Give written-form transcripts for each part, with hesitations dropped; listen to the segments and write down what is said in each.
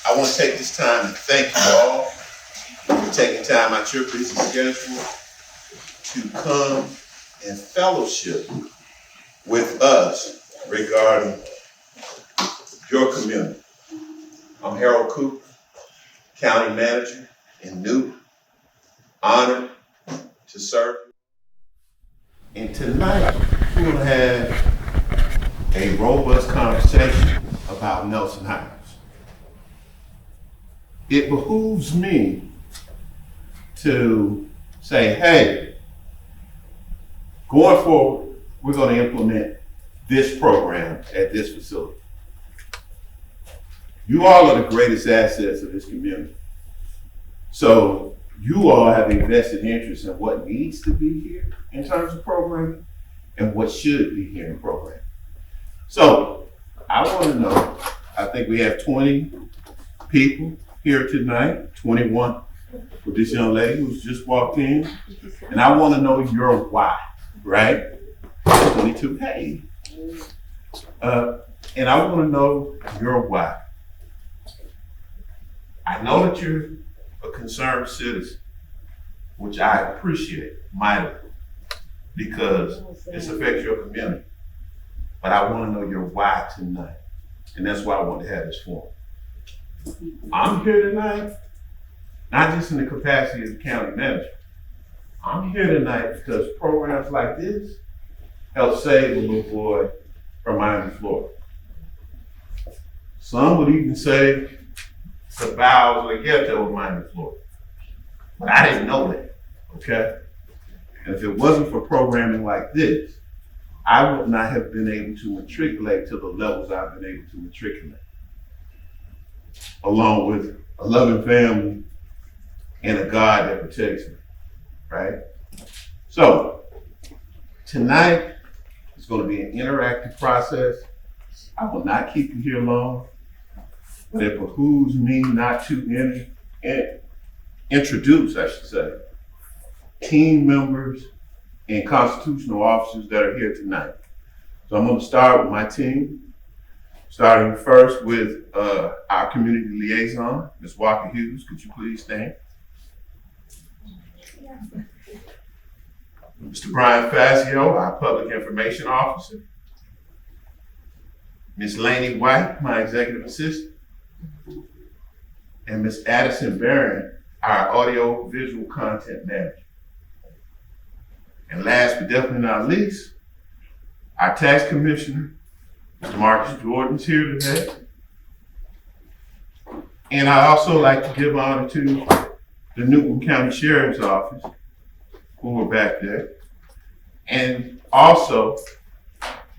I want to take this time to thank you all for taking time out your busy schedule to come and fellowship with us regarding your community. I'm Harold Cooper, County Manager in Newton, honored to serve. And tonight, we're going to have a robust conversation about Nelson Hines. It behooves me to say, hey, going forward, we're going to implement this program at this facility. You all are the greatest assets of this community. So you all have a vested interest in what needs to be here in terms of programming and what should be here in programming. So I want to know, I think we have 20 people here tonight, 21 with this young lady who's just walked in. And I want to know your why, right? 22, hey. And I want to know your why. I know that you're a concerned citizen, which I appreciate mightily because this affects your community. But I want to know your why tonight. And that's why I want to have this forum. I'm here tonight, not just in the capacity as the county manager. I'm here tonight because programs like this help save a little boy from Miami, Florida. Some would even say the bowels of the ghetto of Miami, Florida. But I didn't know that, okay? And if it wasn't for programming like this, I would not have been able to matriculate to the levels I've been able to matriculate, along with a loving family and a God that protects me, right? So, tonight is going to be an interactive process. I will not keep you here long. But it behooves me not to introduce, I should say, team members and constitutional officers that are here tonight. So I'm going to start with my team, starting first with our community liaison, Ms. Walker Hughes. Could you please stand? Mr. Brian Fazio, our public information officer. Ms. Laney White, my executive assistant. And Ms. Addison Barron, our audio visual content manager. And last but definitely not least, our tax commissioner, Mr. Marcus Jordan's here today. And I also like to give honor to the Newton County Sheriff's Office, who are back there. And also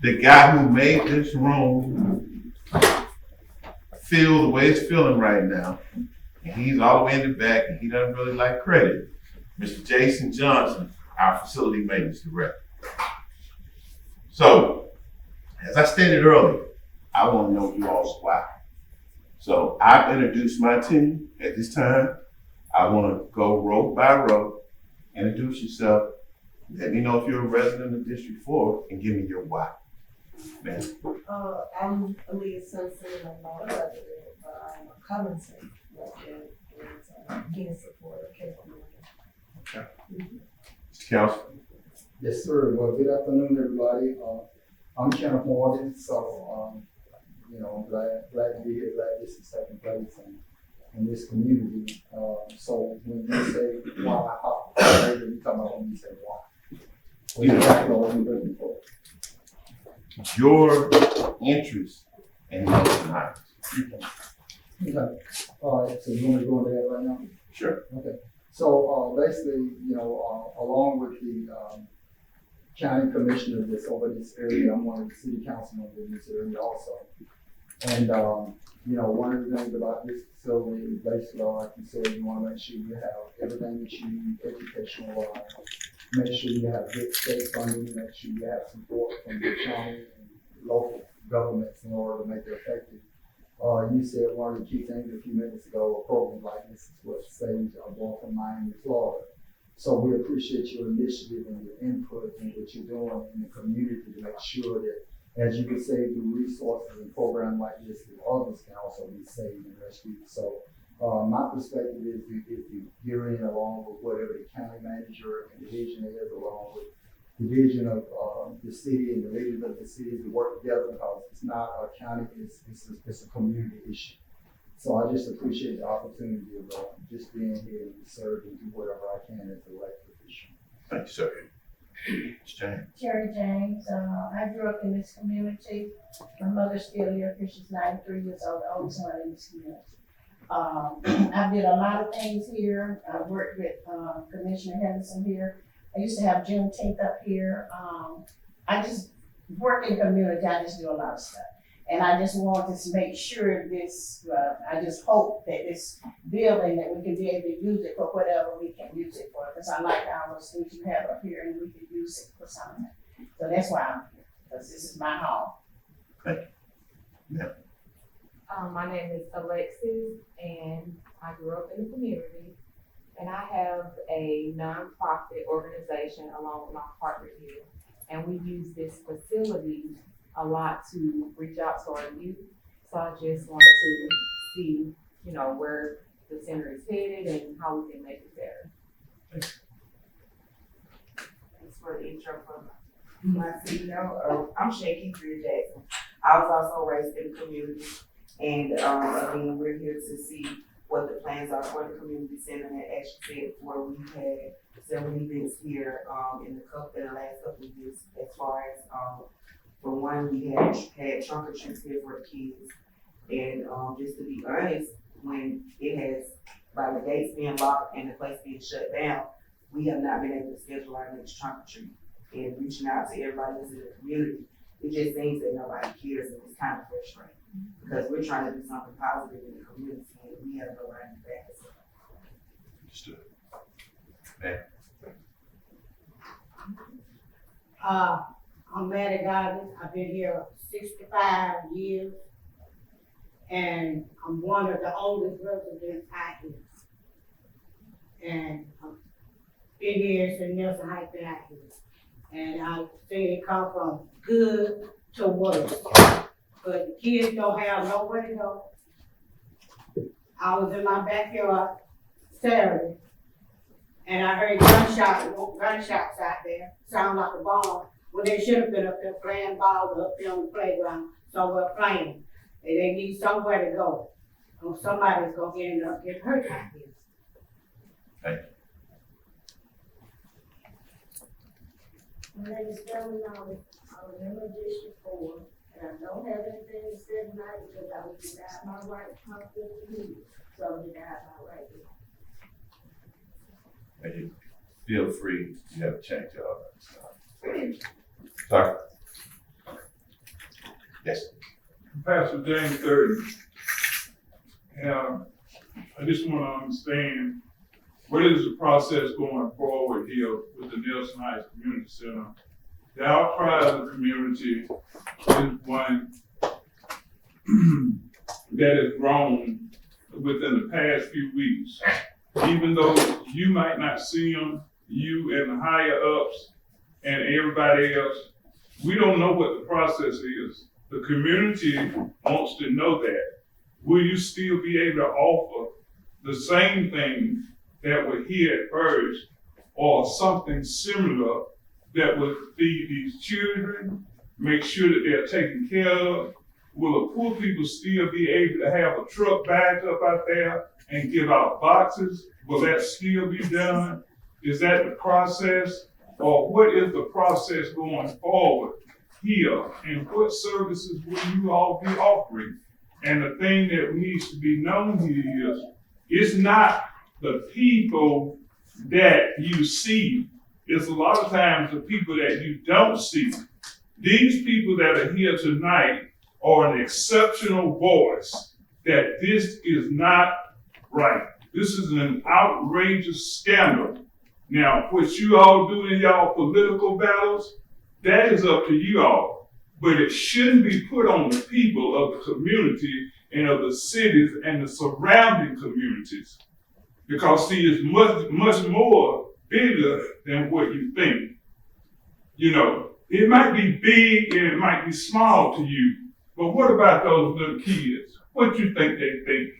the guy who made this room feel the way it's feeling right now. And he's all the way in the back and he doesn't really like credit. Mr. Jason Johnson, our facility maintenance director. So, as I stated earlier, I want to know you all's why. So I've introduced my team. At this time, I want to go row by row. Introduce yourself. Let me know if you're a resident of District 4 and give me your why. Man. I'm Aaliyah Simpson. I'm not a resident, but I'm a Covington resident and again supporter of Cape Morgan. Okay. Mr. Council. Yes, sir. Well, good afternoon, everybody. I'm Kenneth Morgan, so I'm glad to be here. Glad this is taking place in this community. So when you say why, you talking about when you say why? What exactly are we looking for? Your interest in Nelson Hines. Okay. All right. So you want to go into that right now? Sure. Okay. So basically, along with the county commissioner that's over this area, I'm one of the city councilmen in this area also. And one of the things about this facility, basically, like you said, you want to make sure you have everything that you need educational-wise. Make sure you have good state funding. Make sure you have support from the county and local governments in order to make it effective. You said one of the key things a few minutes ago, a program like this is what saves our boy from Miami, Florida. So we appreciate your initiative and your input and what you're doing in the community to make sure that As you can save through resources and programs like this, the others can also be saved and rescued. So my perspective is if you gear in along with whatever the county manager and division is, along with division of the city and the leaders of the city to work together, because it's not a county, it's a community issue. So I just appreciate the opportunity of just being here and serve and do whatever I can as an elected official. Thank you, sir. Ms. James. Jerry James, I grew up in this community. My mother's still here because she's 93 years old, the oldest one in this community. I did a lot of things here. I worked with Commissioner Henderson here. I used to have Juneteenth up here. I just work in community. I just do a lot of stuff. And I just want to make sure this, I just hope that this building, that we can be able to use it for whatever we can use it for. Because I like our things you have up here and we can use it for something. So that's why I'm here, because this is my home. My name is Alexis, and I grew up in the community. And I have a nonprofit organization along with my partner here. And we use this facility a lot to reach out to our youth. So I just wanted to see, where the center is headed and how we can make it better. Thanks for the intro from my CEO. I'm Shaky Greer Jackson. I was also raised in the community, and again, we're here to see what the plans are for the community center. And as you said before, we've had several events here in the last couple of years. As far as for one, we had trunk or treats here for the kids, and just to be honest, when it has, by the gates being locked and the place being shut down, we have not been able to schedule our next trunk or treat. And reaching out to everybody that's in the community, it just seems that nobody cares, and it's kind of frustrating because we're trying to do something positive in the community and we have nobody to back us up. Understood. I'm Maddie Goddard. I've been here 65 years, and I'm one of the oldest residents out here. And I've been here since Nelson Heights been out here. And I've seen it come from good to worse. But the kids don't have nowhere to go. I was in my backyard Saturday, and I heard gunshots out there, sound like a bomb, when they should have been up there playing ball up there on the playground, somewhere playing. And they need somewhere to go. Or somebody's gonna end up getting hurt out here. Thank you. My name is Kelly Knowles. I was in the District 4, and I don't have anything to say tonight because I was denied my right to come to the meeting. So I'm denied my right to. And you feel free, you have to change your Sorry. Yes. Pastor James Durden. And I just want to understand, what is the process going forward here with the Nelson Heights Community Center? The outcry of the community is one that has grown within the past few weeks. Even though you might not see them, you and the higher ups and everybody else, we don't know what the process is. The community wants to know that. Will you still be able to offer the same things that were here at first, or something similar that would feed these children, make sure that they're taken care of? Will the poor people still be able to have a truck back up out there and give out boxes? Will that still be done? Is that the process? Or what is the process going forward here? And what services will you all be offering? And the thing that needs to be known here is, it's not the people that you see. It's a lot of times the people that you don't see. These people that are here tonight are an exceptional voice that this is not right. This is an outrageous scandal. Now, what you all do in y'all political battles, that is up to you all. But it shouldn't be put on the people of the community and of the cities and the surrounding communities. Because see, it's much more bigger than what you think. It might be big and it might be small to you, but what about those little kids? What do you think they think?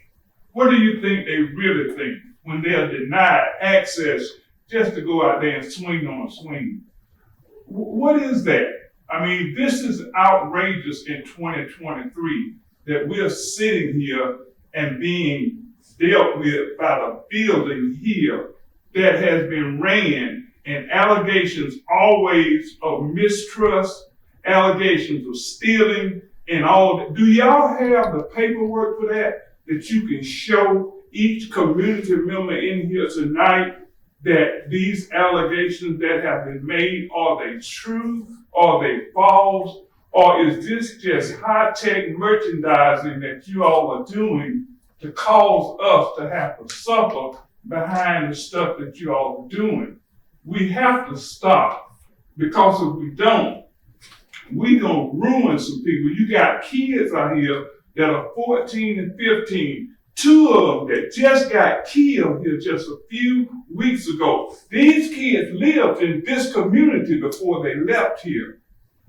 What do you think they really think when they are denied access just to go out there and swing on a swing? What is that? I mean, this is outrageous in 2023 that we're sitting here and being dealt with by the building here that has been ran, and allegations always of mistrust, allegations of stealing, and all that. Do y'all have the paperwork for that you can show each community member in here tonight that these allegations that have been made, are they true? Are they false? Or is this just high-tech merchandising that you all are doing to cause us to have to suffer behind the stuff that you all are doing? We have to stop, because if we don't, we gonna ruin some people. You got kids out here that are 14 and 15. 2 of them that just got killed here just a few weeks ago. These kids lived in this community before they left here.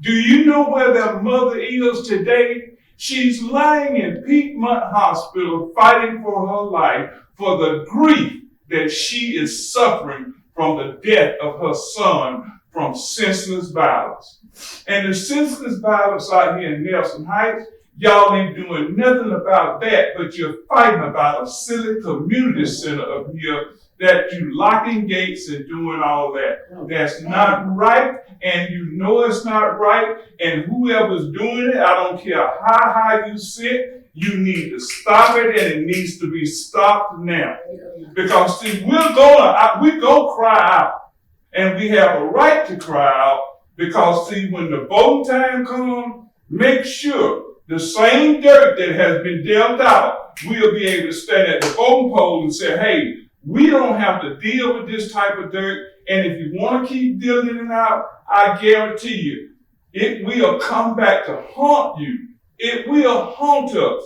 Do you know where their mother is today? She's lying in Piedmont Hospital fighting for her life for the grief that she is suffering from the death of her son from senseless violence. And the senseless violence out here in Nelson Heights, y'all ain't doing nothing about that, but you're fighting about a silly community center up here that you locking gates and doing all that. That's not right, and you know it's not right, and whoever's doing it, I don't care how high you sit, you need to stop it, and it needs to be stopped now. Because see, we're gonna cry out, and we have a right to cry out, because see, when the voting time comes, make sure the same dirt that has been dealt out, we'll be able to stand at the voting poll and say, hey, we don't have to deal with this type of dirt. And if you want to keep dealing it out, I guarantee you, it will come back to haunt you. It will haunt us.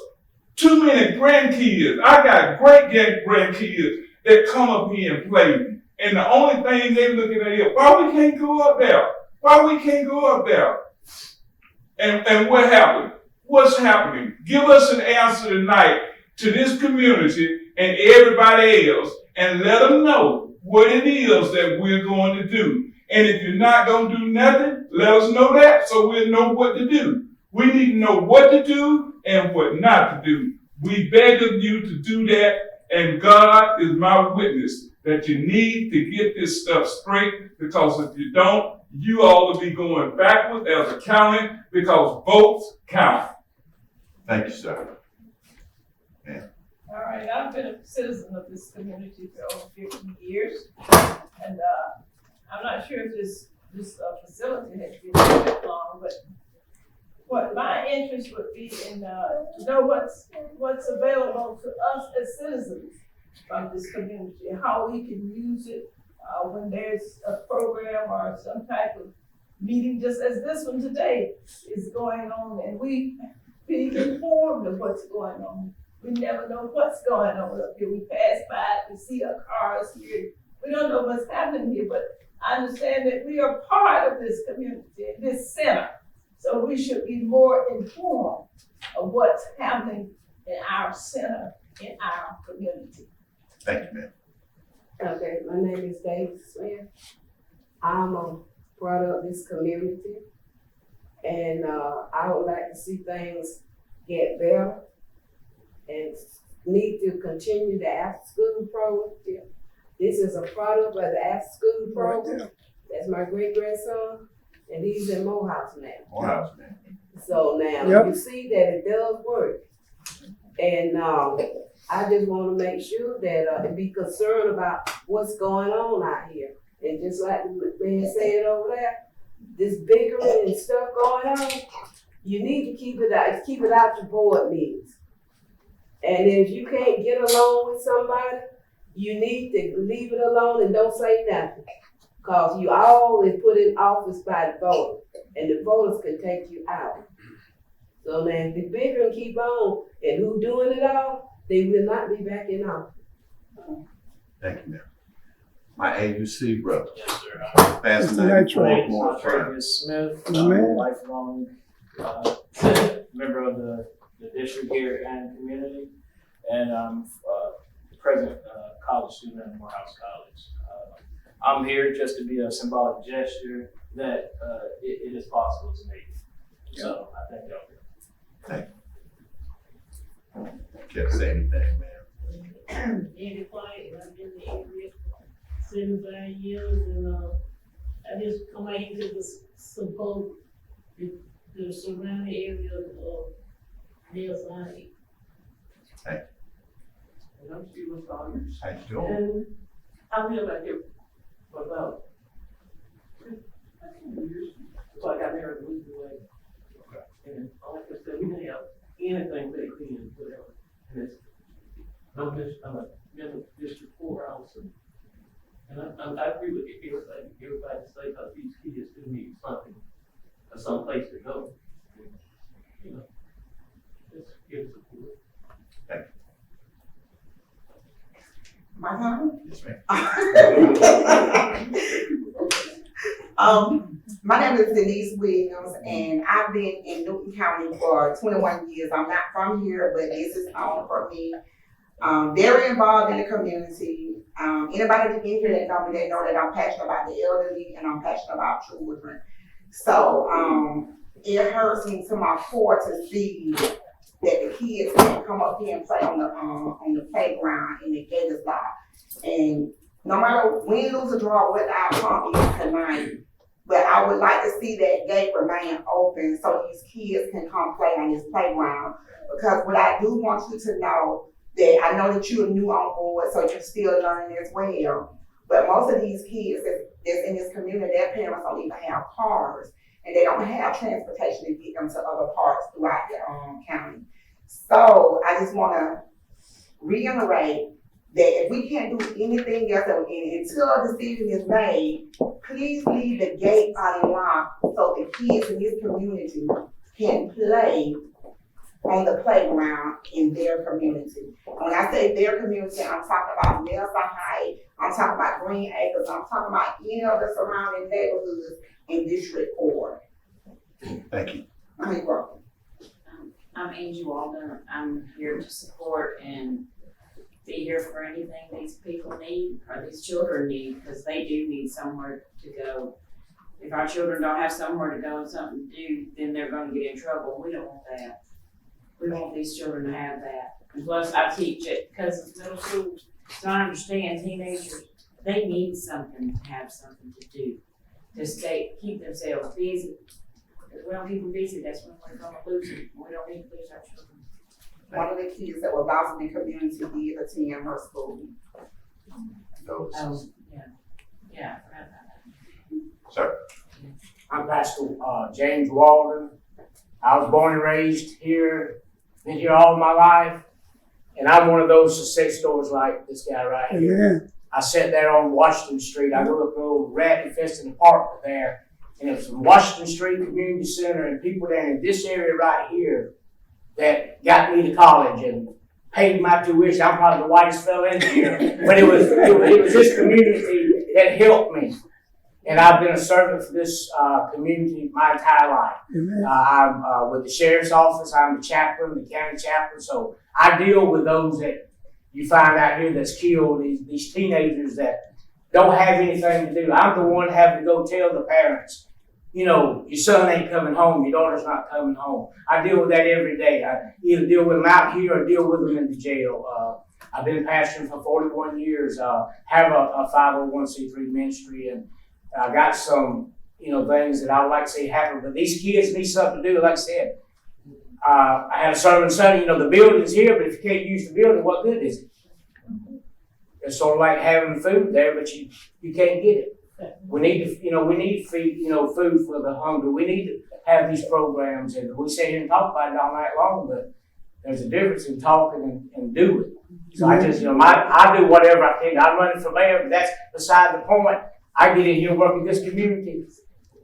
Too many grandkids. I got great grandkids that come up here and play. And the only thing they're looking at is, why we can't go up there? Why we can't go up there? And what happened? What's happening? Give us an answer tonight to this community and everybody else, and let them know what it is that we're going to do. And if you're not going to do nothing, let us know that so we'll know what to do. We need to know what to do and what not to do. We beg of you to do that, and God is my witness that you need to get this stuff straight, because if you don't, you all will be going backwards as a county, because votes count. Thank you, sir. All right, I've been a citizen of this community for over 50 years, and I'm not sure if this facility has been there that long, but what my interest would be in to know what's available to us as citizens from this community, how we can use it when there's a program or some type of meeting, just as this one today is going on, and we be informed of what's going on. We never know what's going on up here. We pass by, we see our cars here. We don't know what's happening here, but I understand that we are part of this community, this center. So we should be more informed of what's happening in our center, in our community. Thank you, ma'am. Okay, my name is David Smith. I'm a product of this community, and I would like to see things get better and need to continue the after-school program. This is a product of the after-school program. That's my great-grandson, and he's in Morehouse now. Morehouse, man. So now, you see that it does work. And I just want to make sure that and be concerned about what's going on out here. And just like the man said over there, this bickering and stuff going on, you need to keep it out your board meetings. And if you can't get along with somebody, you need to leave it alone and don't say nothing. Because you all is put in office by the voters, and the voters can take you out. So now if the bickering keep on, and who doing it all, they will not be back in office. Thank you, ma'am. My AUC brother. Yes, sir. Passing Mr. that Nitro. before I'm more time. Travis Smith, My I'm a man. lifelong member of the district here and community, and I'm present college student at Morehouse College. I'm here just to be a symbolic gesture that it is possible to make it. So I thank y'all. Can't say anything, man. Andy White, I've been in the area for 75 years, and I just come out here to support the surrounding area of Nelson. Hey. And I'm Stephen Saunders. How you doing? And I've been out here for about 10 years, so I got married a week away. And like I said, we didn't have anything back then, whatever. And it's, I'm a member of District 4 also. And I agree with everybody say about these kids do need something, or some place to go. You know, just give support. Thank My time? you. Yes, ma'am. My name is Denise Williams, and I've been in Newton County for 21 years. I'm not from here, but this is home for me. Very involved in the community. Anybody that get here that know me, they know that I'm passionate about the elderly and I'm passionate about children. So it hurts me to my core to see that the kids can't come up here and play on the playground and the gate is locked. And no matter win, lose, or draw, what the outcome is tonight, but I would like to see that gate remain open so these kids can come play on this playground. Because what I do want you to know, that I know that you're new on board, so you're still learning as well. But most of these kids that's in this community, their parents don't even have cars, and they don't have transportation to get them to other parts throughout the county. So I just want to reiterate that if we can't do anything else, and until a decision is made, please leave the gate unlocked so the kids in this community can play on the playground in their community. And when I say their community, I'm talking about Nelson Heights, I'm talking about Green Acres, I'm talking about any of the surrounding neighborhoods in District 4. Thank you. You're welcome. I'm Angie Walden. I'm here to support and be here for anything these people need or these children need, because they do need somewhere to go. If our children don't have somewhere to go and something to do, then they're gonna get in trouble. We don't want that. We want these children to have that. And plus, I teach it because it's middle school, so I understand teenagers, they need something to have something to do, to keep themselves busy. If we don't keep them busy, that's when we're gonna lose them. We don't need to lose our children. One of the kids that was lost in the community did attend her school. Oh, yeah, I forgot about that. Sir. I'm Pastor James Walden. I was born and raised here, been here all my life, and I'm one of those success stories like this guy right here. Amen. I sat there on Washington Street. I grew up in a little rat-infested apartment there, and it was from Washington Street Community Center and people down in this area right here that got me to college and paid my tuition. I'm probably the whitest fella in here, but it was this community that helped me. And I've been a servant for this community my entire life. I'm with the sheriff's office. I'm the chaplain, the county chaplain. So I deal with those that you find out here that's killed, these teenagers that don't have anything to do. I'm the one having to go tell the parents, you know, your son ain't coming home, your daughter's not coming home. I deal with that every day. I either deal with them out here or deal with them in the jail. I've been pastoring for 41 years, have a 501c3 ministry, and I got some, things that I would like to see happen, but these kids need something to do. Like I said, I had a sermon Sunday, the building's here, but if you can't use the building, what good is it? It's sort of like having food there, but you can't get it. We need to feed, food for the hungry. We need to have these programs, and we sit here and talk about it all night long, but there's a difference in talking and doing. So I just, I do whatever I can. I'm running for mayor, but that's beside the point. I get in here and work in this community,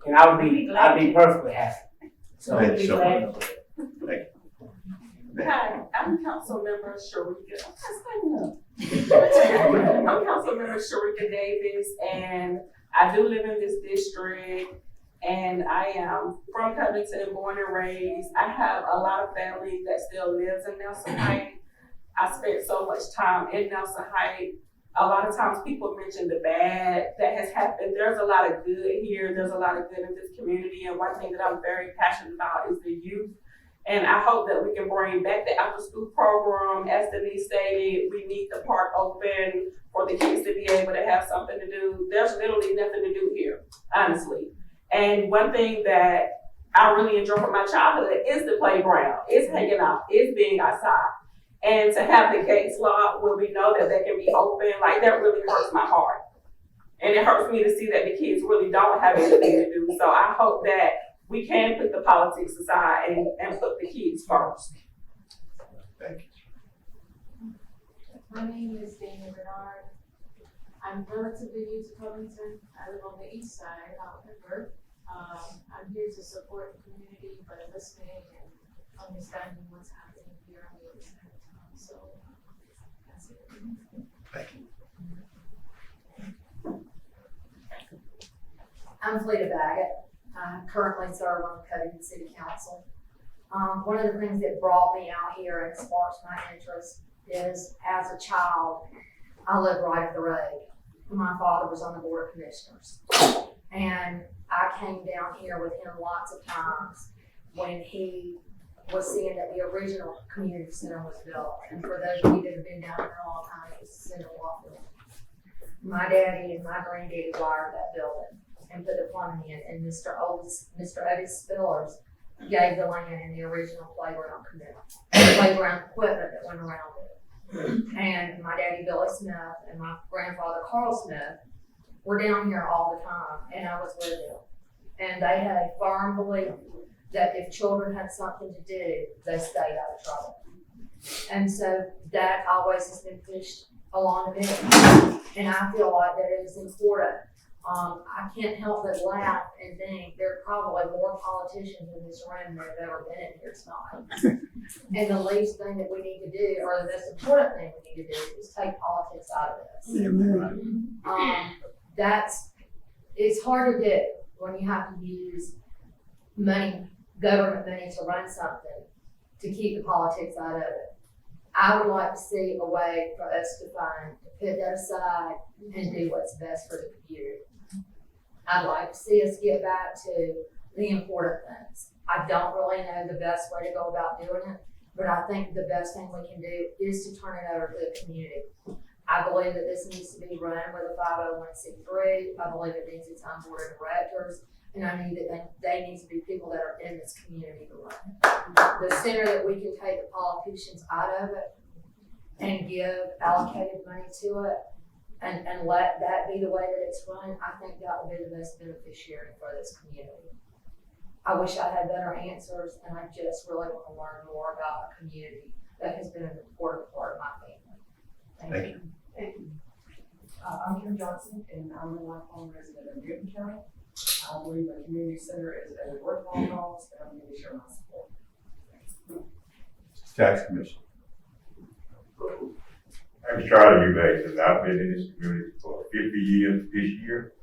and I'd be perfectly happy. So, Thank you so much. Thank you. Hi, I'm Councilmember Sharika. I'm Councilmember name is Sharika Davis, and I do live in this district, and I am from Covington, born and raised. I have a lot of family that still lives in Nelson Heights. I spent so much time in Nelson Heights. A lot of times people mention the bad that has happened. There's a lot of good here. There's a lot of good in this community. And one thing that I'm very passionate about is the youth. And I hope that we can bring back the after school program. As Denise stated, we need the park open for the kids to be able to have something to do. There's literally nothing to do here, honestly. And one thing that I really enjoy from my childhood is the playground, is hanging out, is being outside. And to have the gates locked when we know that they can be open, like that really hurts my heart. And it hurts me to see that the kids really don't have anything to do. So I hope that we can put the politics aside and put the kids first. Thank you. My name is Dana Bernard. I'm relatively new to Covington. I live on the east side, however. I'm here to support the community by listening and understanding what's happening here on the other side of town. So that's it. Thank you. I'm Fleeta Baggett. I currently serve on the Covington City Council. One of the things that brought me out here and sparked my interest is, as a child, I lived right up the road. My father was on the Board of Commissioners. And I came down here with him lots of times when he was seeing that the original community center was built. And for those of you that have been down there a long time, it was Center Walker. My daddy and my granddaddy wired that building and put the plumbing in, and Mr. Otis Spillers gave the land in the original playground equipment that went around it. And my daddy Billy Smith and my grandfather Carl Smith were down here all the time, and I was with them. And they had a firm belief that if children had something to do, they stayed out of trouble. And so that always has been pushed along to me. And I feel like that it is important. I can't help but laugh and think there are probably more politicians in this room than have ever been in here tonight. And the least thing that we need to do, or the most important thing we need to do, is take politics out of this. It's hard to do when you have to use government money to run something to keep the politics out of it. I would like to see a way for us to put that aside and do what's best for the community. I'd like to see us get back to the important things. I don't really know the best way to go about doing it, but I think the best thing we can do is to turn it over to the community. I believe that this needs to be run with a 501c3. I believe it needs its own board of directors, and I need that they need to be people that are in this community to run it. The sooner that we can take the politicians out of it and give allocated money to it, and let that be the way that it's run, I think that will be the most beneficiary for this community. I wish I had better answers, and I just really want to learn more about a community that has been an important part of my family. Thank you. Thank you. I'm Kim Johnson, and I'm a lifelong resident of Newton County. I believe the community center is a worthwhile cause, and I'm going to share my support. Tax Commission. I'm Charlie Eubanks, and I've been in this community for 50 years this year.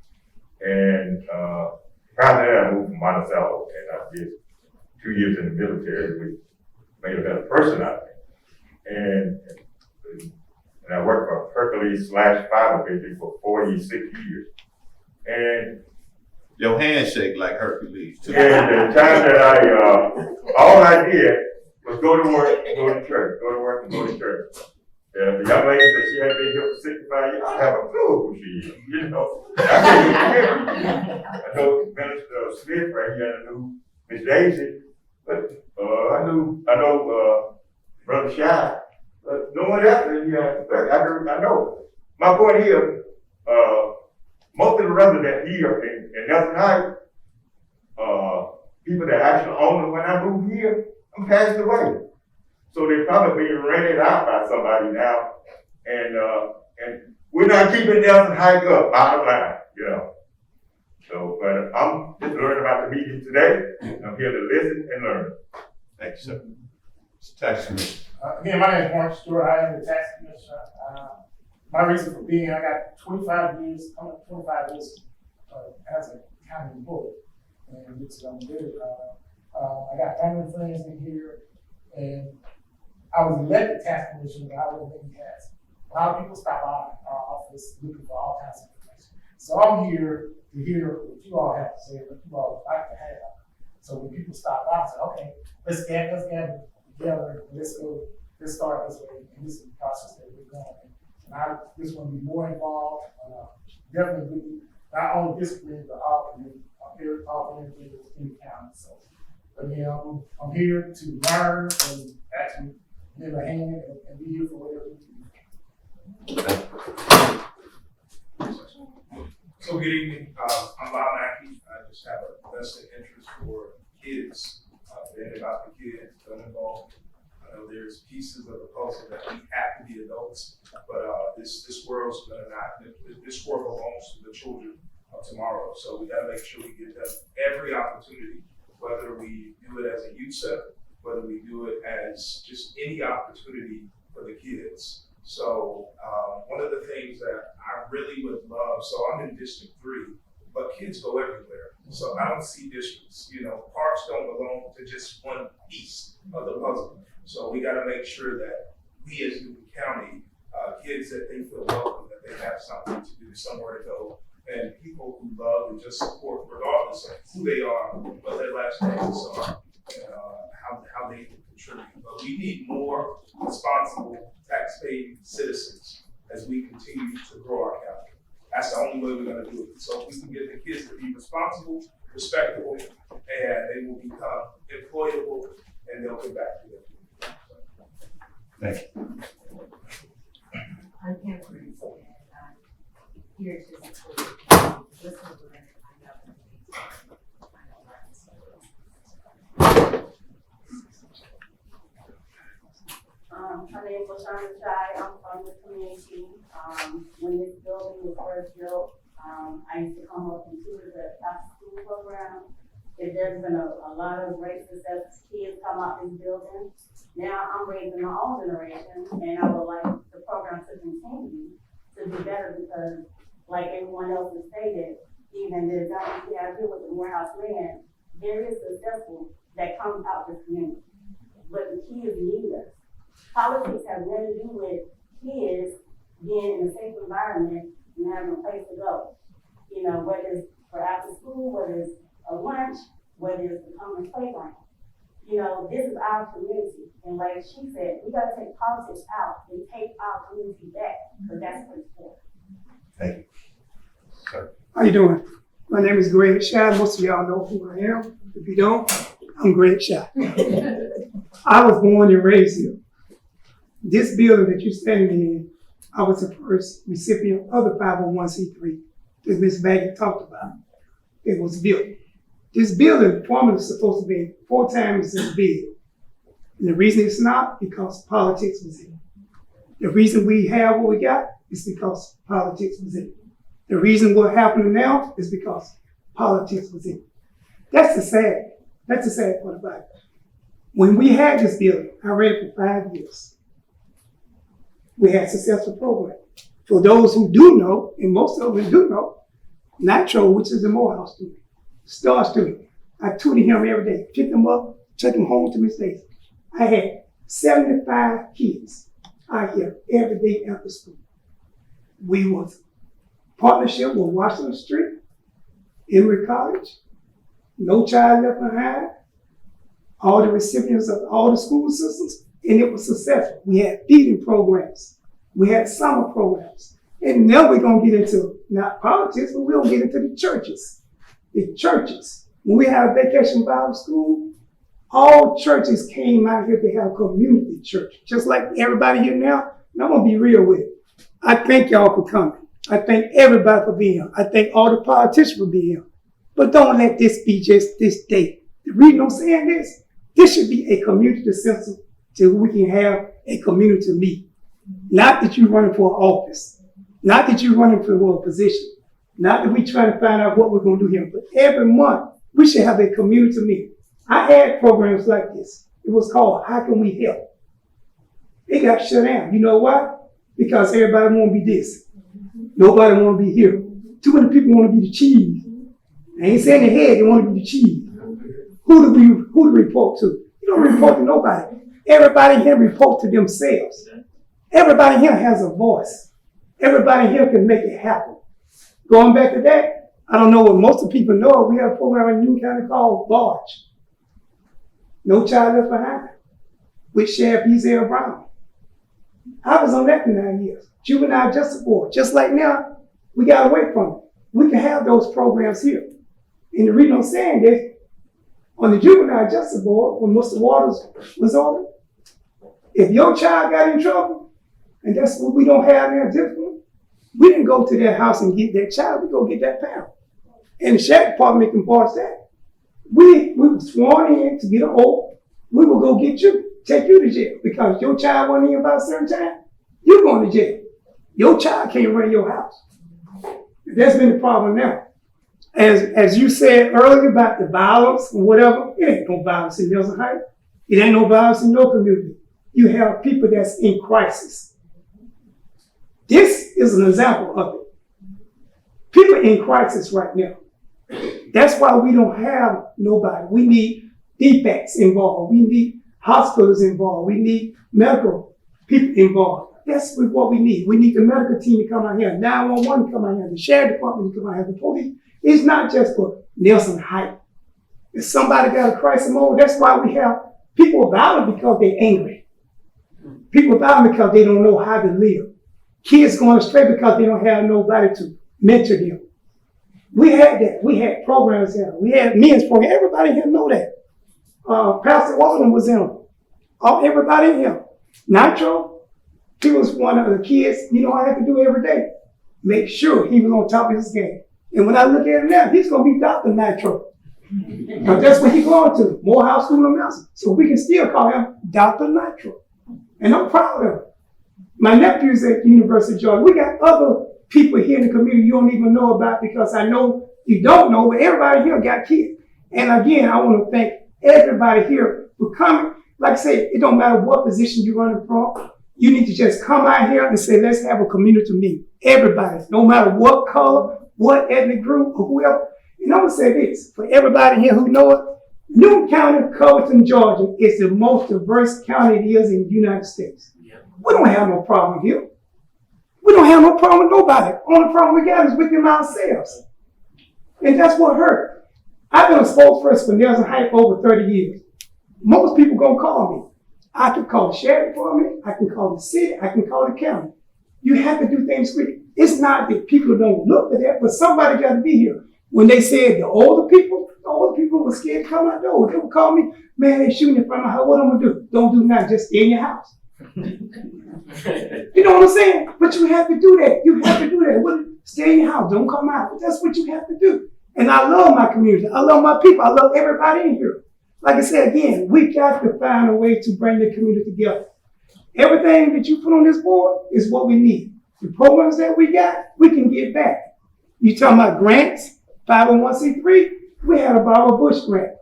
And prior to that, I moved from Monticello, and I did 2 years in the military, which made a better person out of me. And I worked for Hercules/Fiber Bakery for 46 years. And your handshake like Hercules. And the time that all I did was go to work, go to church, go to work, and go to church. The young lady said she had been here for 65 years. I have a clue who she is, you know. I know Minister Smith right here, I knew Miss Daisy, but I know Brother Shy, but no one else. I know. My point here, most of the residents here in Nelson Heights, people that actually owned them when I moved here, I'm passed away. So they're probably being rented out by somebody now, and we're not keeping Nelson Heights up, bottom line, you know. So, but I'm just learning about the meeting today. I'm here to listen and learn. Thank you, sir. Tax Commission. Again, my name is Mark Stewart. I am the tax commissioner. my reason for being here, I got 25 years as a county employee, and which I'm very proud of. I got family and friends in here, and I was elected tax commissioner, but I wasn't making tax. A lot of people stop by our office looking for all kinds of information. So I'm here to hear what you all have to say, what you all would like to have. So when people stop by, I say, okay, let's gather together, let's start this way, and this is the process that we're going. And I just want to be more involved, definitely with not only this community, but all communities, all communities in the county. So, again, I'm here to learn and actually give a hand and be here for whatever we do. So good evening, I'm Bob Mackey. I just have a vested interest for kids, being about the kids, gun involved. I know there's pieces of the puzzle that we have to be adults, but this world's gonna not, this world belongs to the children of tomorrow. So we gotta make sure we give them every opportunity, whether we do it as a youth center, whether we do it as just any opportunity for the kids. So one of the things that I really would love, so I'm in District 3, but kids go everywhere. So I don't see districts, parks don't belong to just one piece of the puzzle. So we gotta make sure that we as Newton County, kids that they feel welcome, that they have something to do, somewhere to go, and people who love and just support regardless of who they are, what their last names are, and how they can contribute. But we need more responsible tax-paying citizens as we continue to grow our county. That's the only way we're gonna do it. So if we can get the kids to be responsible, respectable, and they will become employable, and they'll get back to their community. Thank you. I'm Pam Cruz, and I'm here to support, listen to them, find out My name is LaShonda Chai. I'm from the community. When this building was first built, I used to come up and tutor the after school program. There's been a lot of racist as kids come out this building. Now I'm raising my own generation, and I would like the program to continue to be better because, like everyone else has stated, even the example we have here with the Morehouse man, very successful that comes out this community. But the kids need us. Politics has nothing to do with kids being in a safe environment and having a place to go. Whether it's for after school, whether it's a lunch, whether it's the common playground. This is our community. And like she said, we gotta take politics out and take our community back, because that's what it's for. Thank you. Sir. How you doing? My name is Greg Shad. Most of y'all know who I am. If you don't, I'm Greg Shad. I was born and raised here. This building that you're standing in, I was the first recipient of the 501c3 that Ms. Baggett talked about. It was built. This building formerly was supposed to be 4 times as big. And the reason it's not, because politics was in it. The reason we have what we got is because politics was in it. The reason what's happening now is because politics was in it. That's the sad part about it. When we had this building, I ran it for 5 years. We had a successful program. For those who do know, and most of them do know, Nitro, which is a Morehouse student, star student, I tutored him every day, picked him up, took him home to Miss Daisy. I had 75 kids out here every day after school. We was partnership with Washington Street, Emory College, No Child Left Behind, all the recipients of all the school systems, and it was successful. We had feeding programs. We had summer programs. And now we're going to get into, not politics, but we're going to get into the churches. The churches. When we had a Vacation Bible School, all churches came out here to have community church. Just like everybody here now, and I'm going to be real with it. I thank y'all for coming. I thank everybody for being here. I thank all the politicians for being here. But don't let this be just this day. The reason I'm saying this should be a community center till we can have a community meet. Not that you're running for office. Not that you're running for a position. Not that we trying to find out what we're going to do here. But every month, we should have a community meeting. I had programs like this. It was called How Can We Help? It got shut down. You know why? because everybody want to be this. Nobody want to be here. Too many people want to be the cheese. I ain't saying the head, they want to be the cheese. Who to report to? You don't report to nobody. Everybody here report to themselves. Everybody here has a voice. Everybody here can make it happen. Going back to that, I don't know what most of the people know. We have a program in Newton County called BARGE. No Child Left Behind, with Sheriff Ezel Brown. I was on that for 9 years. Juvenile Justice Board. Just like now, we got away from it. We can have those programs here. And the reason I'm saying this, on the Juvenile Justice Board, when Mr. Waters was on it, if your child got in trouble, and that's what we don't have now, different, we didn't go to their house and get that child, we go get that parent. And the sheriff department can enforce that. We were sworn in to get an oath, we will go get you, take you to jail, because your child wasn't in about a certain time, you're going to jail. Your child can't run your house. That's been the problem now. As you said earlier about the violence or whatever, it ain't no violence in Nelson Heights. It ain't no violence in no community. You have people that's in crisis. This is an example of it. People in crisis right now. That's why we don't have nobody. We need defects involved. We need hospitals involved. We need medical people involved. That's what we need. We need the medical team to come out here, 911 to come out here, the sheriff department to come out here, the police. It's not just for Nelson Heights. If somebody got a crisis mode, that's why we have people violent because they're angry. People violent because they don't know how to live. Kids going astray because they don't have nobody to mentor them. We had that. We had programs here. We had men's program. Everybody here know that. Pastor Walden was in them. Everybody in here. Nitro, he was one of the kids, you know, I had to do every day. Make sure he was on top of his game. And when I look at him now, he's going to be Dr. Nitro. Because that's what he's going to, Morehouse School of Medicine. So we can still call him Dr. Nitro. And I'm proud of him. My nephew's at the University of Georgia. We got other people here in the community you don't even know about, because I know you don't know, but everybody here got kids. And again, I want to thank everybody here for coming. Like I said, it don't matter what position you're running from. You need to just come out here and say, let's have a community meeting. Everybody, no matter what color, what ethnic group, or whoever. And I'm going to say this, for everybody here who know it, Newton County, Covington, Georgia is the most diverse county it is in the United States. We don't have no problem here. We don't have no problem with nobody. Only problem we got is within ourselves. And that's what hurt. I've been a spokesperson for Nelson Heights for over 30 years. Most people gonna call me. I can call the sheriff department, I can call the city, I can call the county. You have to do things quick. It's not that people don't look at that, but somebody got to be here. When they said the older people were scared to come out the door. They would call me, man, they shooting in front of my house. What I'm gonna do? Don't do nothing, just stay in your house. You know what I'm saying? But you have to do that. You have to do that. Stay in your house. Don't come out. But that's what you have to do. And I love my community. I love my people. I love everybody in here. Like I said, again, we got to find a way to bring the community together. Everything that you put on this board is what we need. The programs that we got, we can get back. You talking about grants, 501c3? We had a Barbara Bush grant.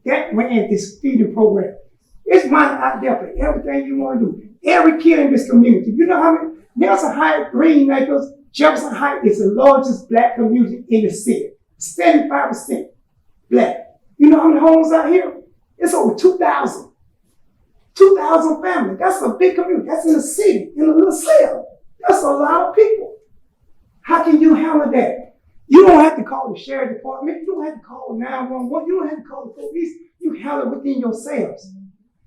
That ran this feeding program. It's money out there for everything you want to do. Every kid in this community. You know how many? Nelson Heights, Green Acres, Jefferson Heights is the largest black community in the city. 75% black. You know how many homes out here? It's over 2,000. 2,000 families. That's a big community. That's in the city, in a little cell. That's a lot of people. How can you handle that? You don't have to call the sheriff department. You don't have to call 911. You don't have to call the police. You handle it within yourselves.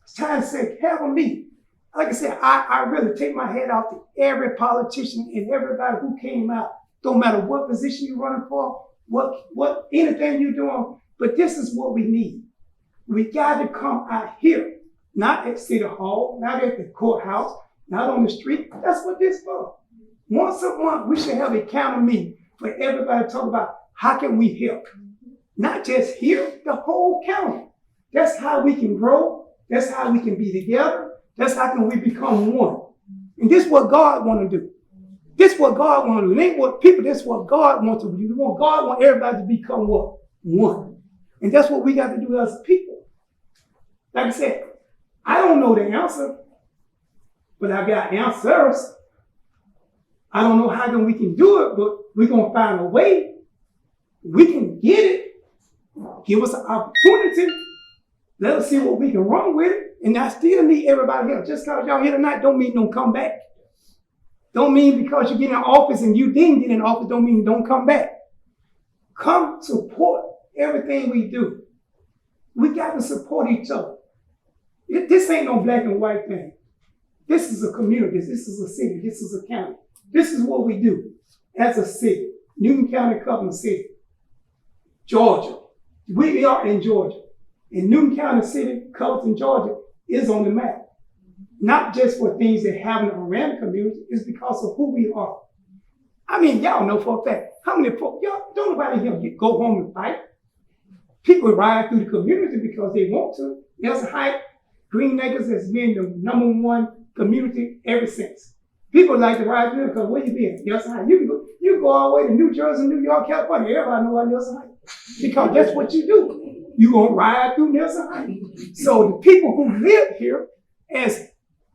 It's time to say, have a meeting. Like I said, I really take my head off to every politician and everybody who came out. Don't matter what position you're running for, what anything you're doing, but this is what we need. We got to come out here, not at City Hall, not at the courthouse, not on the street. That's what this is for. Once a month, we should have a county meeting for everybody to talk about how can we help. Not just here, the whole county. That's how we can grow. That's how we can be together. That's how can we become one. And this is what God want to do. This is what God want to do. It ain't what people, this is what God wants to do. God wants everybody to become what? One. And that's what we got to do as people. Like I said, I don't know the answer, but I got answers. I don't know how we can do it, but we're gonna find a way. We can get it. Give us an opportunity. Let us see what we can run with it. And I still need everybody here. Just because y'all here tonight don't mean don't come back. Don't mean because you get in office and you didn't get in office don't mean don't come back. Come support everything we do. We got to support each other. This ain't no black and white thing. This is a community. This is a city. This is a county. This is what we do as a city. Newton County, Covenant City, Georgia. We are in Georgia. And Newton County City, Covenant, Georgia is on the map. Not just for things that happen around the community, it's because of who we are. I mean, y'all know for a fact, how many folks, y'all, don't nobody here go home and fight. People ride through the community because they want to. Nelson Heights, Green Acres has been the #1 community ever since. People like to ride through because where you been? Nelson Heights. You can go all the way to New Jersey, New York, California. Everybody know about Nelson Heights. Because that's what you do. You gonna ride through Nelson Heights. So the people who live here, as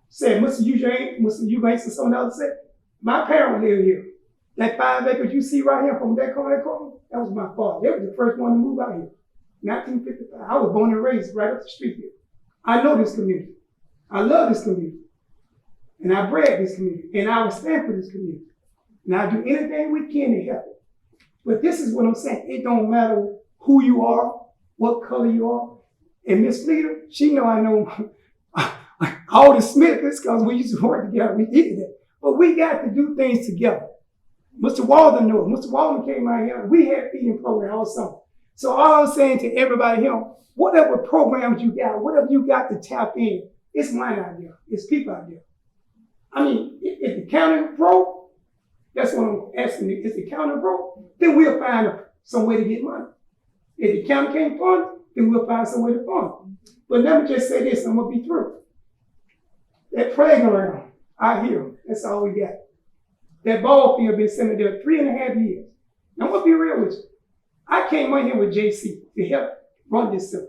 said, Mr. Eubanks and someone else said, my parents live here. That 5 acres you see right here from that corner, that was my father. They were the first one to move out here. 1955. I was born and raised right up the street here. I know this community. I love this community. And I bred this community. And I will stand for this community. And I'll do anything we can to help it. But this is what I'm saying. It don't matter who you are, what color you are. And Miss Fleeter, she know I know all the Smiths because we used to work together. We did that. But we got to do things together. Mr. Walden knows. Mr. Walden came out here. We had feeding program all summer. So all I'm saying to everybody here, whatever programs you got, whatever you got to tap in, it's mine out there. It's people out there. I mean, if the county broke, that's what I'm asking. If the county broke, then we'll find some way to get money. If the county can't fund it, then we'll find some way to fund it. But let me just say this, I'm gonna be through. That playground out here, that's all we got. That ball field been sitting there 3.5 years. Now, I'm gonna be real with you. I came out here with JC to help run this stuff.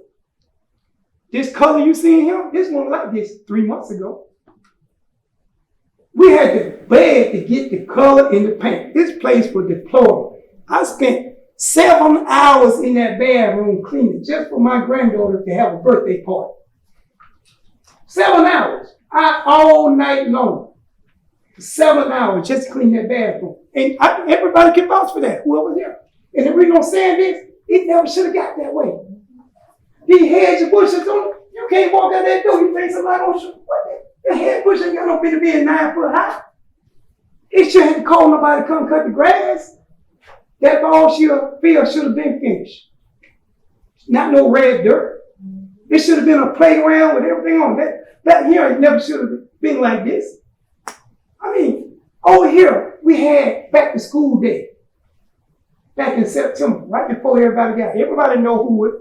This color you see here, this one like this 3 months ago. We had to beg to get the color in the paint. This place was deplorable. I spent 7 hours in that bathroom cleaning just for my granddaughter to have a birthday party. 7 hours. All night long. 7 hours just to clean that bathroom. And everybody can vouch for that, whoever there. And the reason I'm saying this, it never should have got that way. These hedge and bushes on, you can't walk out that door, you think somebody don't shoot. The hedge bush ain't got no business being 9 foot high. It shouldn't have to call nobody to come cut the grass. That ball field should have been finished. Not no red dirt. It should have been a playground with everything on it. That here, it never should have been like this. I mean, over here, we had back to school day. Back in September, right before everybody know who it.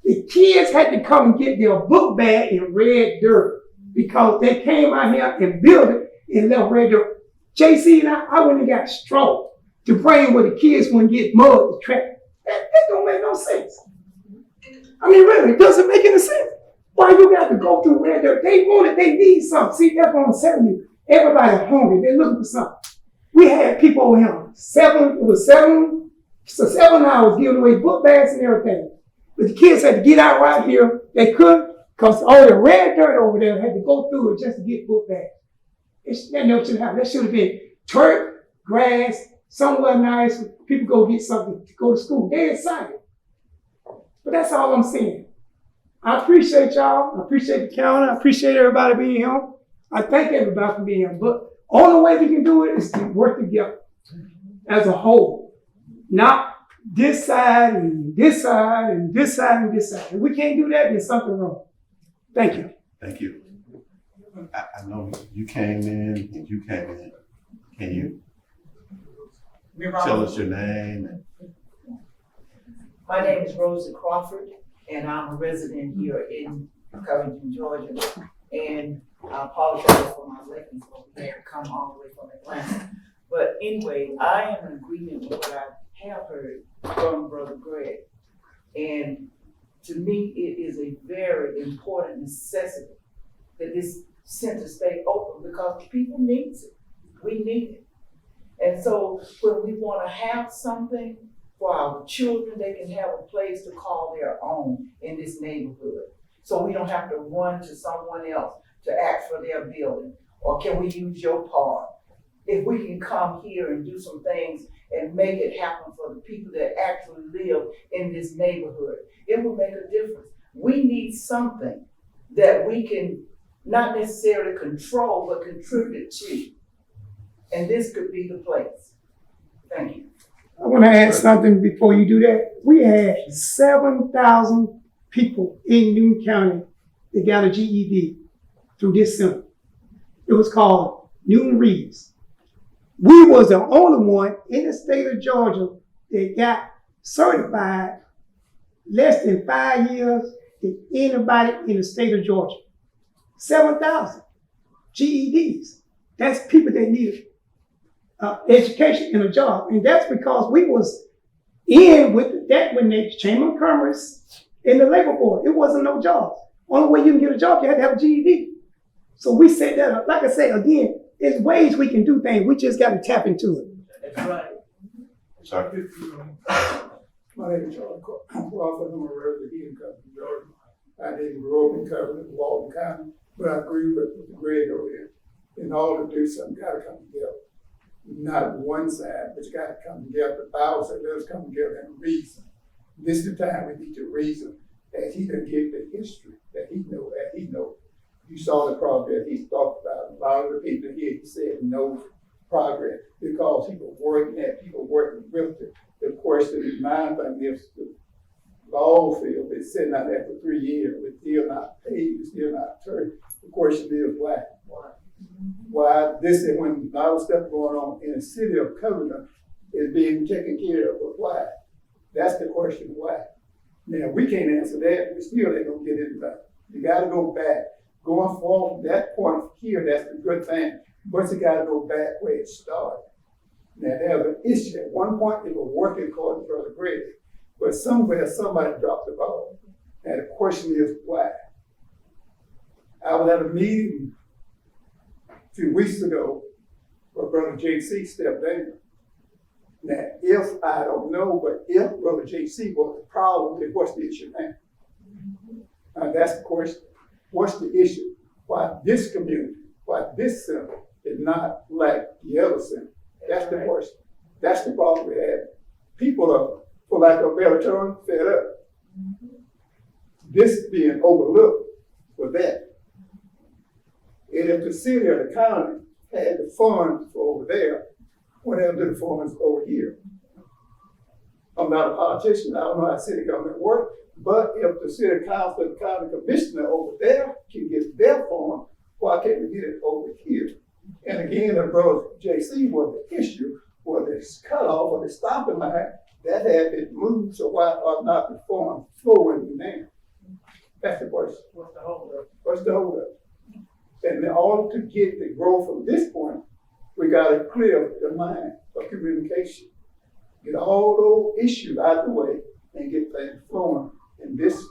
The kids had to come and get their book bag in red dirt because they came out here and built it and left red dirt. JC and I went and got straw to bring where the kids wouldn't get mud to track. That don't make no sense. I mean, really, it doesn't make any sense. Why you got to go through red dirt? They want it, they need something. See, that's what I'm telling you. Everybody's hungry, they're looking for something. We had people over here, 7 hours giving away book bags and everything. But the kids had to get out right here. They couldn't, because all the red dirt over there had to go through it just to get book bags. That never should happen. That should have been turf, grass, somewhere nice where people go get something to go to school. They're excited. But that's all I'm saying. I appreciate y'all. I appreciate the county. I appreciate everybody being here. I thank everybody for being here. But only way we can do it is to work together as a whole. Not this side and this side and this side and this side. If we can't do that, there's something wrong. Thank you. Thank you. I know you came in and you came in. Can you tell us your name? My name is Rosa Crawford, and I'm a resident here in Covington, Georgia. And I apologize for my lateness, but we had to come all the way from Atlanta. But anyway, I am in agreement with what I have heard from Brother Greg. And to me, it is a very important necessity that this center stay open because the people need it. We need it. And so when we wanna have something for our children, they can have a place to call their own in this neighborhood. So we don't have to run to someone else to ask for their building, or can we use your park? If we can come here and do some things and make it happen for the people that actually live in this neighborhood, it will make a difference. We need something that we can not necessarily control, but contribute to. And this could be the place. Thank you. I want to add something before you do that. We had 7,000 people in Newton County that got a GED through this center. It was called Newton Reads. We was the only one in the state of Georgia that got certified less than 5 years than anybody in the state of Georgia. 7,000 GEDs. That's people that needed education and a job. And that's because we was in with that when the Chamber of Commerce and the Labor Board. It wasn't no jobs. Only way you can get a job, you had to have a GED. So we set that up. Like I said, again, there's ways we can do things. We just got to tap into it. That's right. Sorry. My name is Charlie Crawford. I'm a resident here in Covington, Georgia. I didn't grow up in Covington, Walton County, but I agree with Greg over here. In order to do something, got to come together. Not one side, but you got to come together. The Bible said, let us come together and reason. This is the time we need to reason, as he done give the history that he know, as he know. You saw the progress he talked about. A lot of the people here, he said, no progress because people working with it. The question is, my thing is, the ball field is sitting out there for 3 years, it's still not paid, it's still not turned. The question is, why? Why this is when a lot of stuff going on in the city of Covington is being taken care of, but why? That's the question, why? Now, we can't answer that, we still ain't gonna get anything. You gotta go back. Going forward, that point here, that's the good thing, but you gotta go back where it started. Now, there's an issue. At one point, they were working according to Brother Greg, but somewhere, somebody dropped the ball. And the question is, why? I was at a meeting a few weeks ago where Brother JC stepped in. Now, if, I don't know, but if Brother JC was the problem, then what's the issue now? That's the question. What's the issue? Why this community, why this center is not like the other center? That's the question. That's the problem we have. People are, for lack of a better term, fed up. This being overlooked for that. And if the city or the county had the funds for over there, what happened to the funds over here? I'm not a politician, I don't know how city government works, but if the city council and county commissioner over there can get their fund, why can't we get it over here? And again, the brother JC was the issue, was this cutoff or the stopping line, that had been moved, so why are not the funds flowing now? That's the question. What's the holdup? What's the holdup? And in order to get the growth from this point, we gotta clear the line of communication. Get all those issues out of the way and get things flowing. And this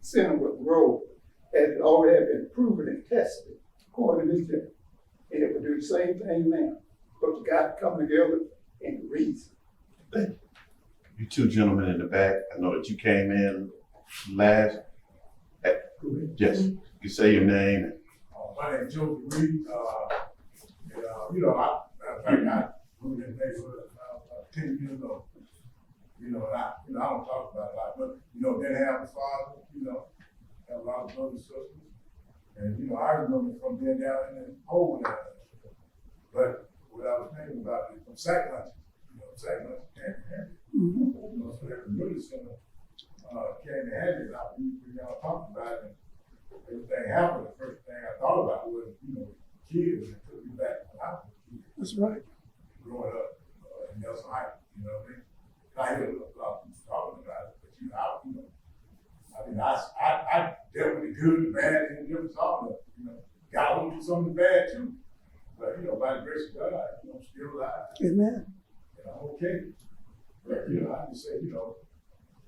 center will grow as it already been proven and tested according to this gentleman. And it will do the same thing now. But you got to come together and reason. Thank you. You two gentlemen in the back, I know that you came in last. Yes, you say your name. My name is Joe Reed. I moved in the neighborhood about 10 years ago. I don't talk about it a lot, but, didn't have a father, have a lot of brothers and sisters. And, I remember from being down in the hole down there. But what I was thinking about is from sack lunches, sack lunches can't have it. So that community center came and had it out. We all talked about it. And everything happened. The first thing I thought about was, kids that took me back when I was a kid. That's right. Growing up in Nelson Heights, you know what I mean? I hear a lot of people talking about it, but I dealt with the good, the bad, and the different all of it. Got home to some of the bad too. But by the grace of God, I'm still alive. Amen. And I'm okay. But I just say,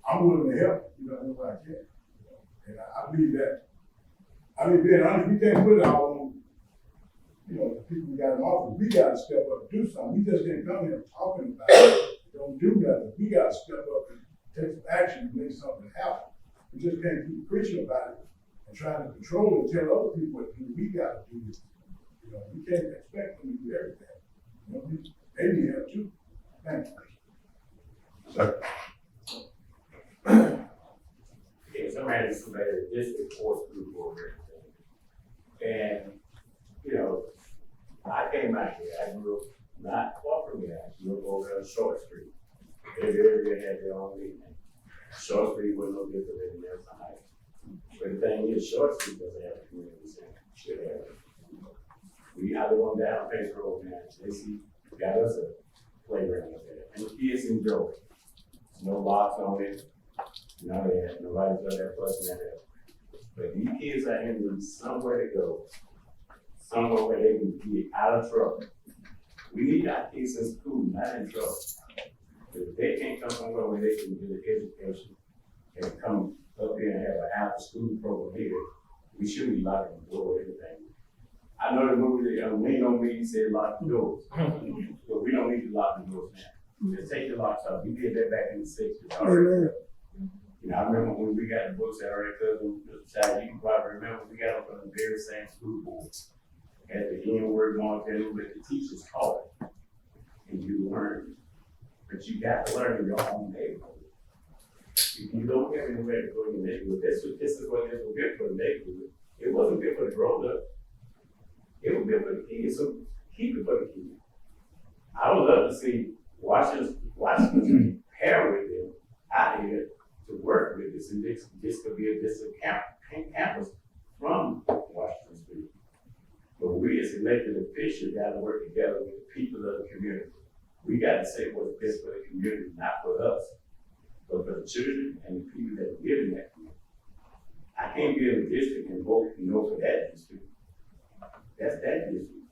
I'm willing to help, if I can. And I believe that. I mean, being honest, we can't put it all on you know, the people we got in office, we gotta step up and do something. We just can't come here talking about it, don't do nothing. We gotta step up and take some action and make something happen. We just can't keep preaching about it and trying to control it and tell other people what to do. We gotta do this. You know, we can't expect them to do everything. You know, they need help too. Thank you. Sir. Yeah, somebody just made a district court group over everything. And, you know, I came out here, I grew up not far from here, I grew up over on Short Street. Every area had their own meeting. Short Street was no different than Nelson Heights. But the thing is, Short Street doesn't have a community center, should have. We either on down Pace Road now, they see, got us a playground up there, and the kids enjoy it. No locks on it, none of that, nobody's got that fussing that up. But these kids out here need somewhere to go, somewhere where they can get out of trouble. We need our kids in school, not in trouble. If they can't come somewhere where they can get an education and come up here and have an after-school program here, we shouldn't be locking the door or anything. I know the movie, Lean on Me said lock the doors, but we don't need to lock the doors now. Just take the locks off. We did that back in the 60s. Amen. You know, I remember when we got the books at our cousin, Mr. you can probably remember, we got them from the very same school board. At the end word going to but the teachers taught it. And you learned. But you got to learn in your own neighborhood. If you don't have anywhere to go in your neighborhood, this is what this was good for the neighborhood. It wasn't good for the grown up. It was good for the kids, so keep it for the kids. I would love to see Washington pair with them out here to work with this, and this could be a campus from Washington Street. But we as elected officials got to work together with the people of the community. We got to say what's best for the community, not for us, but for the children and the people that live in that community. I can't be in a district and vote for that district. That's that district.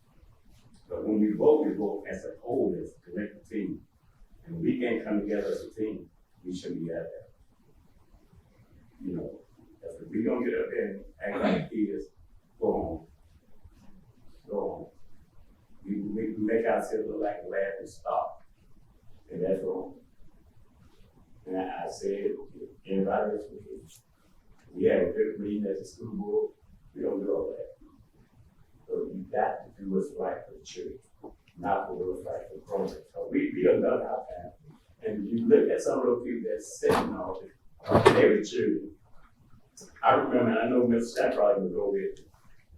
But when we vote as a whole, as a collective team. And we can't come together as a team, we shouldn't be out there. You know, that's if we don't get up there and act like kids, go home. Go home. We make ourselves look like a laugh and stop. And that's wrong. And I said, anybody else, we have a good meeting at the school board, we don't do all that. So you got to do what's right for the church, not for what's right for the program. So we done done our time. And you look at some of those people that's sitting on it, they were children. I remember, I know Mr. Stan probably would go with it.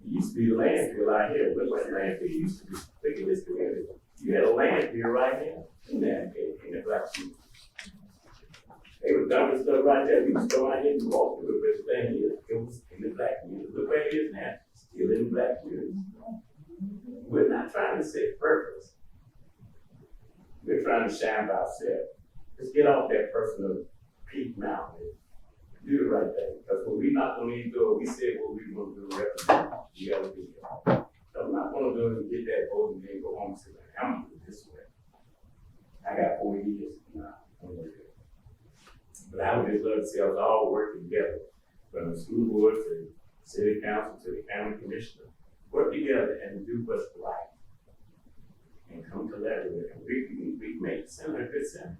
It used to be a landfill out here. Look what landfill used to be. Look at this community. You had a landfill right here in the black community. They were dumping stuff right there. We used to go out here and walk through it, but the thing is, it was in the black community. Look where it is now. Still in the black community. We're not trying to set purpose. We're trying to shine by ourselves. Let's get off that personal peak mountain. Do the right thing. Because when we knock on these doors, we said what we want to do represent. You gotta be here. So I'm not gonna do it and get that vote and then go home and say, I'm gonna do it this way. I got 4 years now. But I would just love to see us all work together, from the school board to the city council to the county commissioner, work together and do what's right. And come collaborate. And we make the center a good center.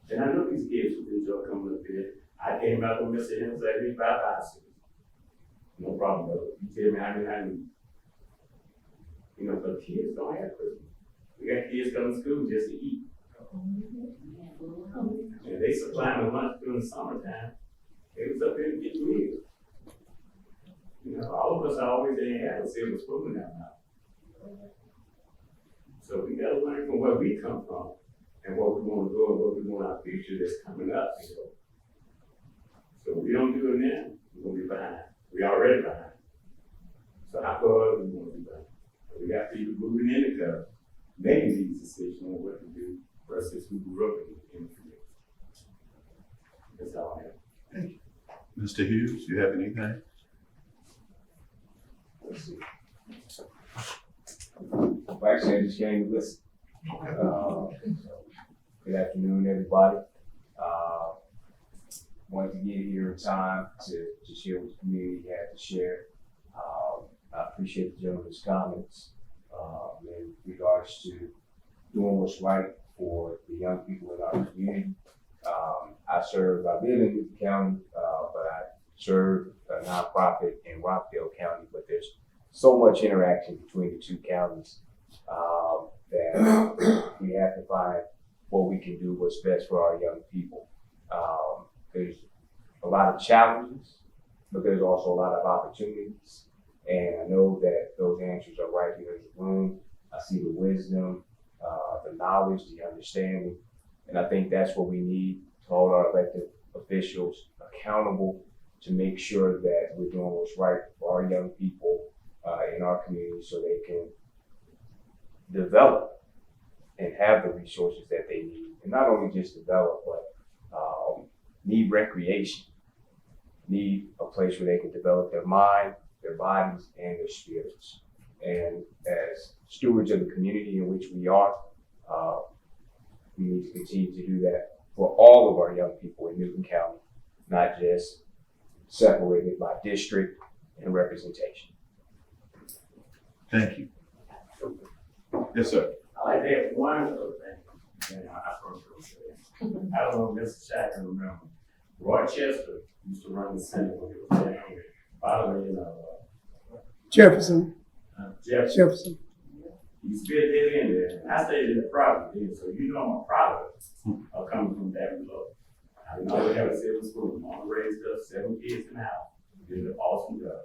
And I know these kids would enjoy coming up here. I came out with Mr. Henry said, we buy bicycles. No problem, brother. You tell me how many I need. You know, but kids don't have Christmas. We got kids coming to school just to eat. And they supply them lunch during the summertime. They was up there to get meals. You know, all of us always didn't have a silver spoon in our mouth. So we gotta learn from where we come from and what we want to do and what we want our future that's coming up. You know? So if we don't do it now, we're gonna be behind. We already behind. So how far are we gonna be behind? We got people moving in the car, making these decisions on what to do versus who grew up in the community. That's all I have. Mr. Hughes, you have anything? Let's see. Well, actually, I just came to listen. Good afternoon, everybody. Wanted to get here in time to share what the community had to share. I appreciate the gentleman's comments in regards to doing what's right for the young people in our community. I live in Newton County, but I serve a nonprofit in Rockdale County, but there's so much interaction between the two counties that we have to find what we can do, what's best for our young people. There's a lot of challenges, but there's also a lot of opportunities. And I know that those answers are right here in the room. I see the wisdom, the knowledge, the understanding. And I think that's what we need to hold our elected officials accountable to make sure that we're doing what's right for our young people in our community so they can develop and have the resources that they need. And not only just develop, but need recreation, need a place where they can develop their mind, their bodies, and their spirits. And as stewards of the community in which we are, we need to continue to do that for all of our young people in Newton County, not just separated by district and representation. Thank you. Yes, sir. I like to add one other thing. And I first will say, I don't know if Mr. Shaq can remember. Rochester used to run the Senate when it was down here. By the way, Jefferson. Jefferson. You spit that in there. I stayed in the property then, so you know I'm a product of coming from that below. I didn't always have a civil school. Mama raised us 7 kids in the house. Did an awesome job.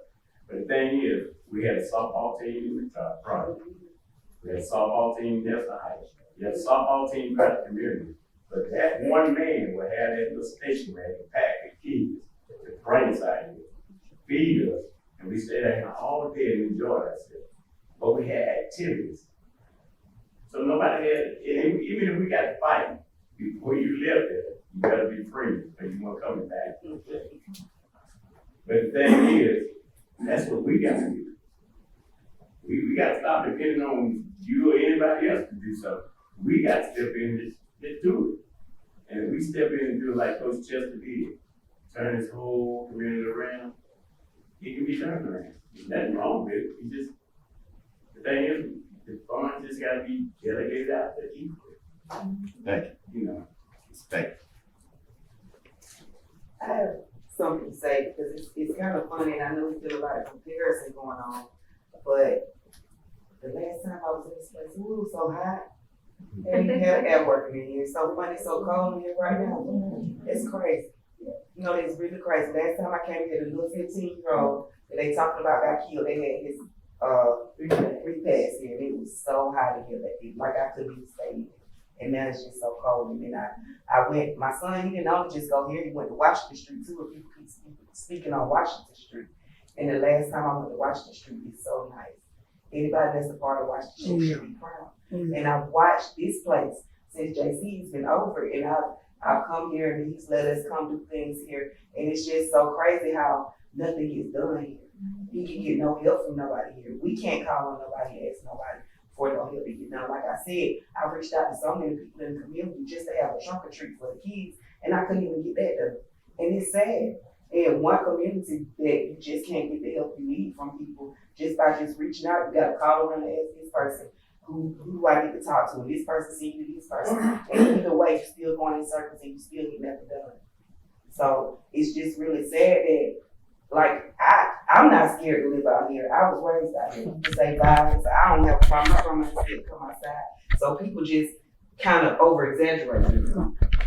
But the thing is, we had a softball team in the project. We had a softball team in Nestor Heights. We had a softball team in the community. But that one man would have that little station wagon packed with kids to bring us out here, feed us, and we stayed out here all day and enjoyed ourselves. But we had activities. So nobody had, even if we got to fight, before you left there, you gotta be free, but you weren't coming back. But the thing is, that's what we got to do. We got to stop depending on you or anybody else to do something. We got to step in and just do it. And if we step in and do it like Coach Chester did, turn his whole community around, it can be turned around. There's nothing wrong with it. The thing is, the funds just got to be delegated out to equally. Thank you. You know. Thank you. I have something to say because it's kind of funny, and I know there's still a lot of comparison going on. But the last time I was in this place, it was so hot. And you have air working in here. It's so funny, so cold in here right now. It's crazy. You know, it's really crazy. Last time I came here, the little 15-year-old that they talked about got killed. They had his repass here, and it was so hot in here that like I couldn't even stay in. And now it's just so cold. And then I went, my son, he didn't only just go here, he went to Washington Street too. If you keep speaking on Washington Street. And the last time I went to Washington Street, it's so nice. Anybody that's a part of Washington Street should be proud. And I've watched this place since JC's been over, and I've come here and he's let us come do things here. And it's just so crazy how nothing gets done here. He can get no help from nobody here. We can't call on nobody, ask nobody for no help to get done. Like I said, I reached out to so many people in the community just to have a trunk or treat for the kids, and I couldn't even get that done. And it's sad. And one community that you just can't get the help you need from people just by just reaching out. You gotta call around and ask this person, who do I get to talk to? And this person see you to this person. And either way, you're still going in circles and you still get nothing done. So it's just really sad that, like, I'm not scared to live out here. I was raised out here to say violence. I don't have a problem. My grandma said to come outside. So people just kind of over exaggerate.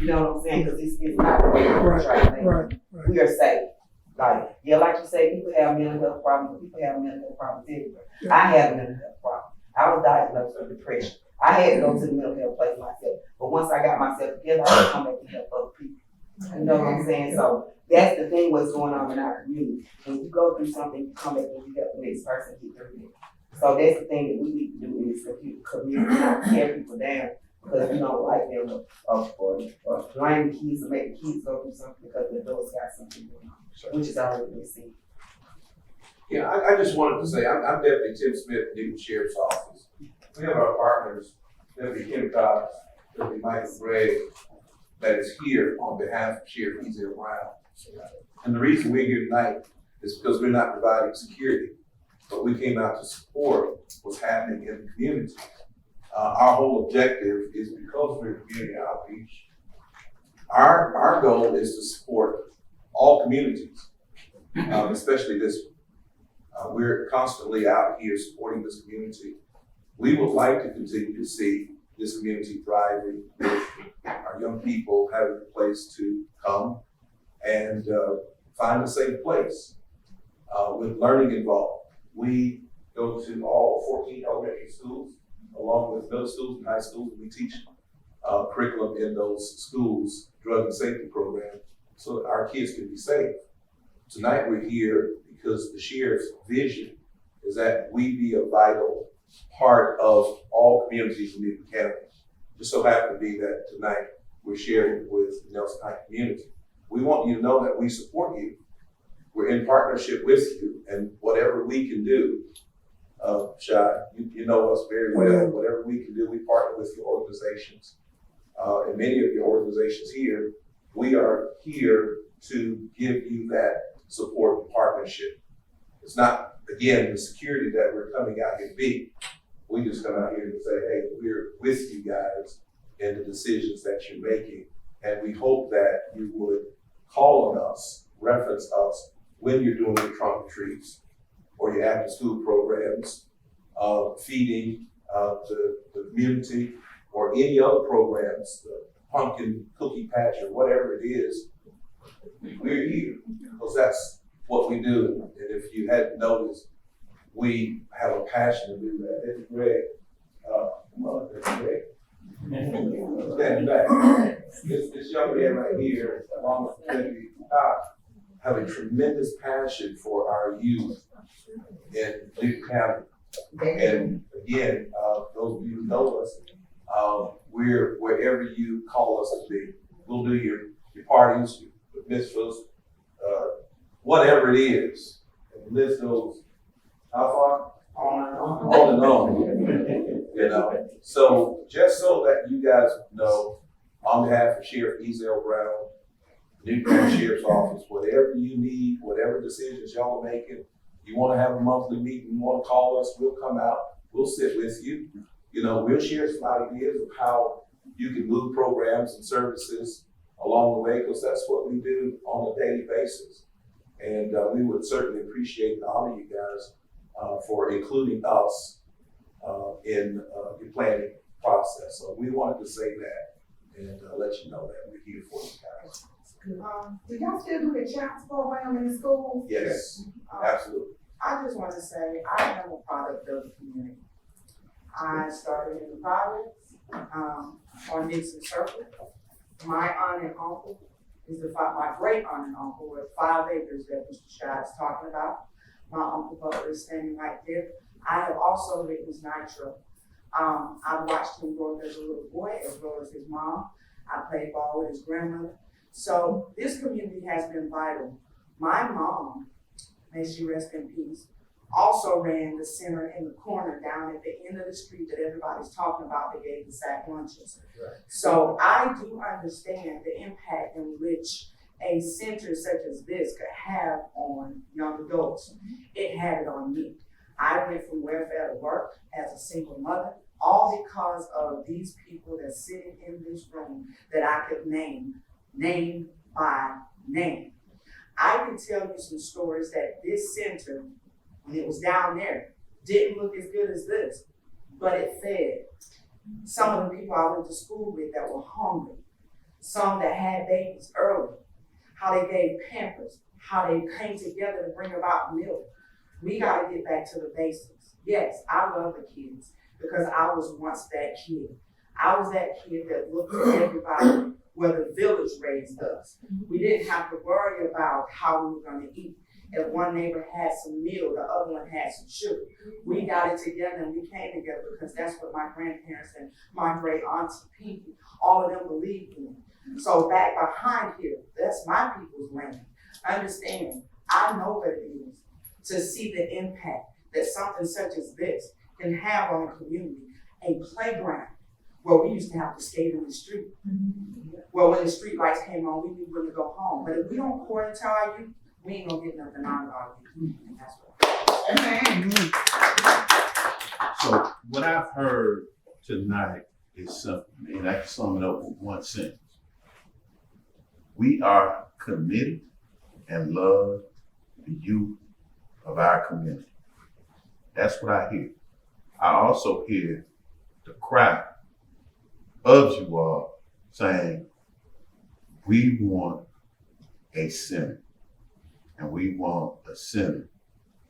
You know what I'm saying? Because it's not the way we're trying to think. We are safe. Like, yeah, like you say, people have mental health problems. People have mental health problems everywhere. I have a mental health problem. I was diagnosed with depression. I had to go to the mental health place myself. But once I got myself together, I could come back to help other people. You know what I'm saying? So that's the thing what's going on in our community. When you go through something, you come back and you help the next person get through it. So that's the thing that we need to do in this community, not tear people down because we don't like them or blame the kids or make the kids go through something because the adults got something going on, which is already been seen. Yeah, I just wanted to say, I'm Deputy Tim Smith, Newton Sheriff's Office. We have our partners, Deputy Kim Cox, Deputy Michael Gregg, that is here on behalf of Sheriff Ezel Brown. And the reason we're here tonight is because we're not providing security but we came out to support what's happening in the community. Our whole objective is because we're community outreach, our goal is to support all communities, especially this one. We're constantly out here supporting this community. We would like to continue to see this community thriving, with our young people having a place to come and find a safe place with learning involved. We go to all 14 elementary schools, along with middle schools and high schools, and we teach curriculum in those schools, drug and safety program, so that our kids can be safe. Tonight we're here because the sheriff's vision is that we be a vital part of all communities in Newton County. Just so happen to be that tonight we're sharing with the Nelson High community. We want you to know that we support you. We're in partnership with you, and whatever we can do, Shai, you know us very well. Whatever we can do, we partner with your organizations. And many of your organizations here, we are here to give you that support and partnership. It's not, again, the security that we're coming out here to be. We just come out here to say, hey, we're with you guys in the decisions that you're making. And we hope that you would call on us, reference us when you're doing your trunk or treats or your after school programs, feeding the community, or any other programs, the pumpkin cookie patch or whatever it is. We're here because that's what we do. And if you hadn't noticed, we have a passion to do that. It's Greg. Come on, that's Greg. Stand back. This young man right here, along with Kennedy, have a tremendous passion for our youth in Newton County. And again, those of you who know us, we're wherever you call us to be. We'll do your parties, your mitzvahs, whatever it is. And the list goes how far? On and on. You know. So just so that you guys know, on behalf of Sheriff Ezell Brown, Newton County Sheriff's Office, whatever you need, whatever decisions y'all are making, you want to have a monthly meeting, you want to call us, we'll come out, we'll sit with you. You know, we'll share some ideas of how you can move programs and services along the way, because that's what we do on a daily basis. And we would certainly appreciate and honor you guys for including us in the planning process. So we wanted to say that and let you know that we're here for you guys. Do y'all still do the CHAPS program in the schools? Yes, absolutely. I just want to say I am a product of the community. I started in the projects on Nixon Circle. My aunt and uncle is my great aunt and uncle with 5 acres that Mr. Shai is talking about. My uncle Butler is standing right there. I have also witnessed Nitro. I've watched him grow up as a little boy as well as his mom. I played ball with his grandmother. So this community has been vital. My mom, may she rest in peace, also ran the center in the corner down at the end of the street that everybody's talking about that gave the sack lunches. Right. So I do understand the impact in which a center such as this could have on young adults. It had it on me. I went from welfare to work as a single mother, all because of these people that's sitting in this room that I could name by name. I can tell you some stories that this center, when it was down there, didn't look as good as this, but it fed. Some of the people I went to school with that were hungry, some that had babies early, how they gave Pampers, how they came together to bring about milk. We gotta get back to the basics. Yes, I love the kids because I was once that kid. I was that kid that looked at everybody where the village raised us. We didn't have to worry about how we were gonna eat. If one neighbor had some meal, the other one had some sugar. We got it together and we came together because that's what my grandparents and my great auntie Pinky, all of them believed in. So back behind here, that's my people's land. Understand, I know what it is to see the impact that something such as this can have on a community, a playground where we used to have to skate in the street. Well, when the street lights came on, we knew when to go home. But if we don't pour into our youth, we ain't gonna get nothing out of our youth. And that's what So what I've heard tonight is simple, and I can sum it up with one sentence. We are committed and love the youth of our community. That's what I hear. I also hear the cry of you all saying, we want a center, and we want a center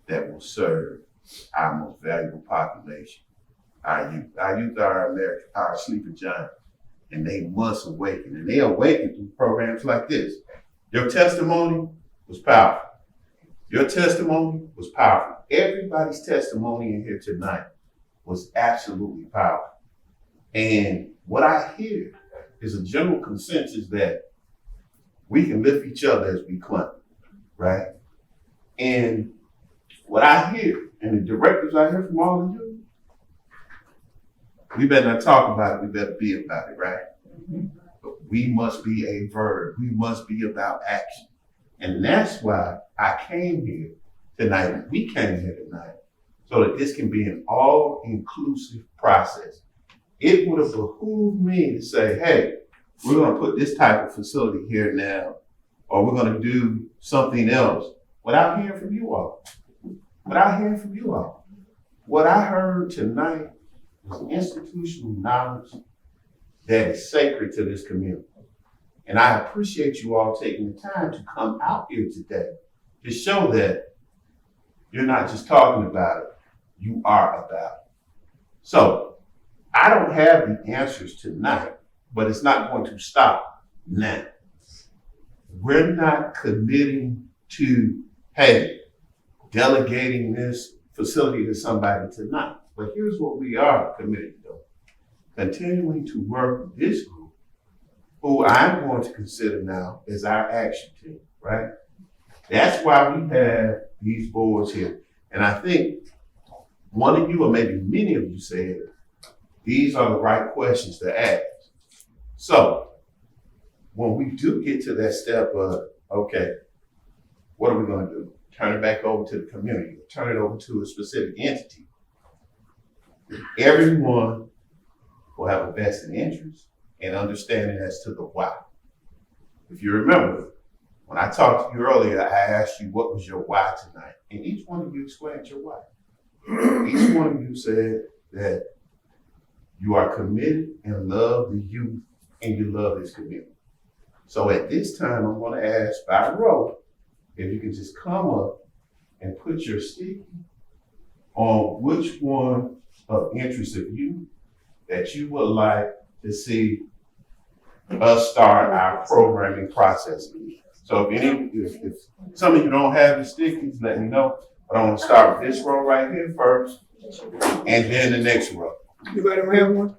that will serve our most valuable population, our youth. Our youth are our sleeping giant, and they must awaken, and they awaken through programs like this. Your testimony was powerful. Your testimony was powerful. Everybody's testimony in here tonight was absolutely powerful. And what I hear is a general consensus that we can lift each other as we climb, right? And what I hear, and the directives I hear from all of you, we better not talk about it, we better be about it, right? But we must be a verb, we must be about action. And that's why I came here tonight, we came here tonight, so that this can be an all-inclusive process. It would have behooved me to say, hey, we're gonna put this type of facility here now, or we're gonna do something else without hearing from you all. Without hearing from you all. What I heard tonight was institutional knowledge that is sacred to this community. And I appreciate you all taking the time to come out here today to show that you're not just talking about it, you are about it. So I don't have the answers tonight, but it's not going to stop now. We're not committing to, hey, delegating this facility to somebody tonight. But here's what we are committed to: continuing to work with this group, who I'm going to consider now as our action team, right? That's why we have these boards here. And I think one of you, or maybe many of you, said these are the right questions to ask. So when we do get to that step of, okay, what are we gonna do? Turn it back over to the community, turn it over to a specific entity. Everyone will have a vested interest and understanding as to the why. If you remember, when I talked to you earlier, I asked you what was your why tonight, and each one of you explained your why. Each one of you said that you are committed and love the youth and you love this community. So at this time, I'm gonna ask by row, if you can just come up and put your sticky on which one of interest of you that you would like to see us start our programming process. So if some of you don't have the stickies, let me know. But I'm gonna start with this row right here first, and then the next row. Anybody don't have one?